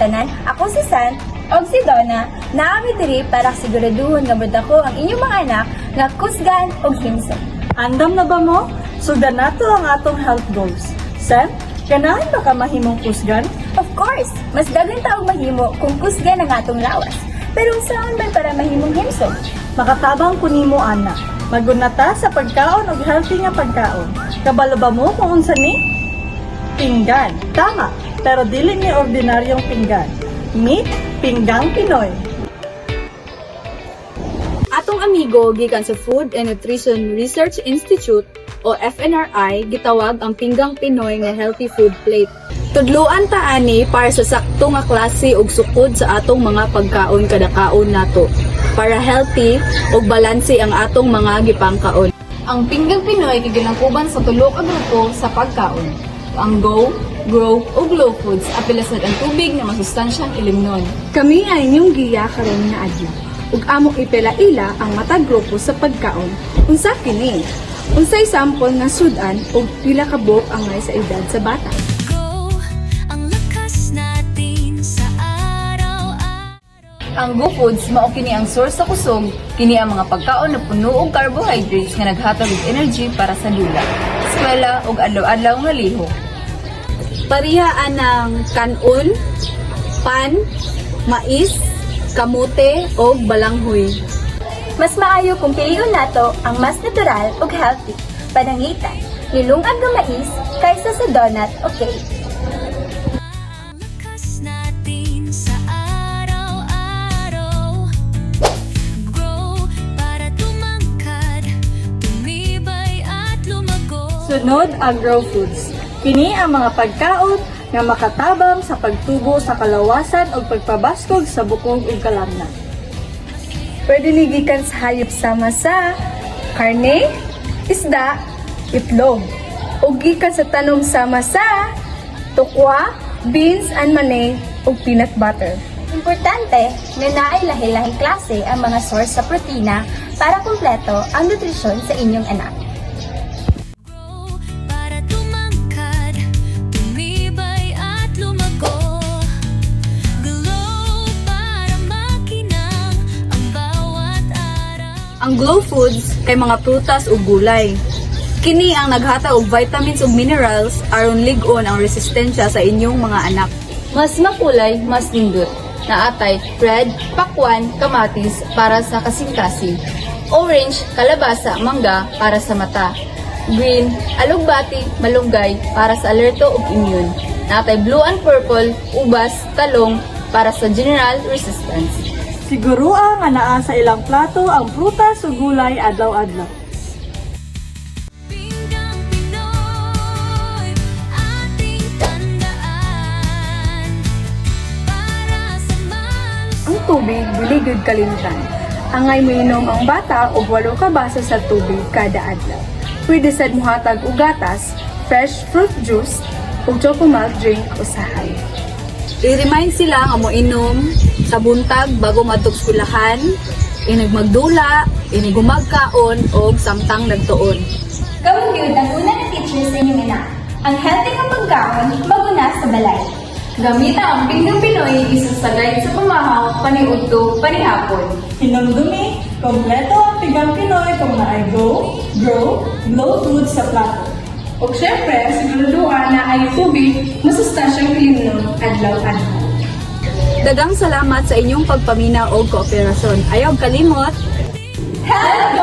tanan, ako si San o si Donna, naami diri para siguraduhon nga modako ang inyong mga anak nga kusgan o himsog. Andam na ba mo? Sugdan nato ang atong health goals. Sen, ganahan ba ka mahimong kusgan? Of course, mas dagan taong mahimo kung kusgan ang atong lawas. Pero saan man para mahimong himsog? Makatabang kunimo ana. Magunata sa pagkaon og healthy nga pagkaon. Kabalo ba mo kung unsa ni? Pinggan. Tama, pero dili ni ordinaryong pinggan. Meet Pinggang Pinoy. Atong amigo gikan sa Food and Nutrition Research Institute o FNRI gitawag ang Pinggang Pinoy nga healthy food plate. Tudluan ta ani para sa sakto nga klase og sukod sa atong mga pagkaon kada kaon nato para healthy ug balanse ang atong mga gipangkaon. Ang Pinggang Pinoy giginangkuban sa tulo ka grupo sa pagkaon. Ang Go, Grow ug Glow Foods apilasad ang tubig nga masustansyang ilimnon. Kami ay inyong giya karon nga adlaw ug among ipila-ila ang matag grupo sa pagkaon. Unsa kini? Unsay sample nga sudan ug pila ka buok angay sa edad sa bata? Ang Go Foods mao kini ang source sa kusog, kini ang mga pagkaon na puno og carbohydrates nga naghatag og energy para sa dula, eskwela ug adlaw-adlaw nga liho. Parihaan ng kanon, pan, mais, kamote ug balanghoy. Mas maayo kung piliun nato ang mas natural ug healthy, panangitan, nilungag nga mais kaysa sa donut o cake. Sunod ang Grow Foods. Kini ang mga pagkaon nga makatabang sa pagtubo sa kalawasan o pagpabaskog sa bukog ug kalamnan. Pwede ni gikan sa hayop sama sa karne, isda, itlog. O gikan sa tanom sama sa tukwa, beans and mani ug peanut butter. Importante na naay lahi-lahing klase ang mga source sa protina para kumpleto ang nutrisyon sa inyong anak. Ang Glow Foods kay mga prutas ug gulay. Kini ang naghatag og vitamins ug minerals aron lig-on ang resistensya sa inyong mga anak. Mas makulay, mas nindot. Naatay red, pakwan, kamatis para sa kasing-kasing. Orange, kalabasa, mangga para sa mata. Green, alugbati, malunggay para sa alerto ug immune. Naatay blue and purple, ubas, talong para sa general resistance. Sigurua nga naa sa ilang plato ang prutas ug gulay adlaw-adlaw. Ang tubig dili gyud kalimtan. Angay miinom ang bata og 8 ka baso sa tubig kada adlaw. Pwede sad mohatag og gatas, fresh fruit juice ug chocolate drink usahay. I-remind sila nga moinom sa buntag bago madtog eskwelahan, inig magdula, inig humagkaon o samtang nagtuon. Gawin yun ang una na teacher sa inyong anak. Ang healthy nga pagkaon, maguna sa balay. Gamita ang Pinggang Pinoy isa sa guide sa pamahaw, paniudto, panihapon. Hinumdumi, kompleto ang Pinggang Pinoy kung naay Go, Grow, Glow Foods sa plato. O syempre, siguraduhan na ay tubig masustansyang ilimnon adlaw-adlaw. Dagang salamat sa inyong pagpaminaw o kooperasyon. Ayaw kalimot! Health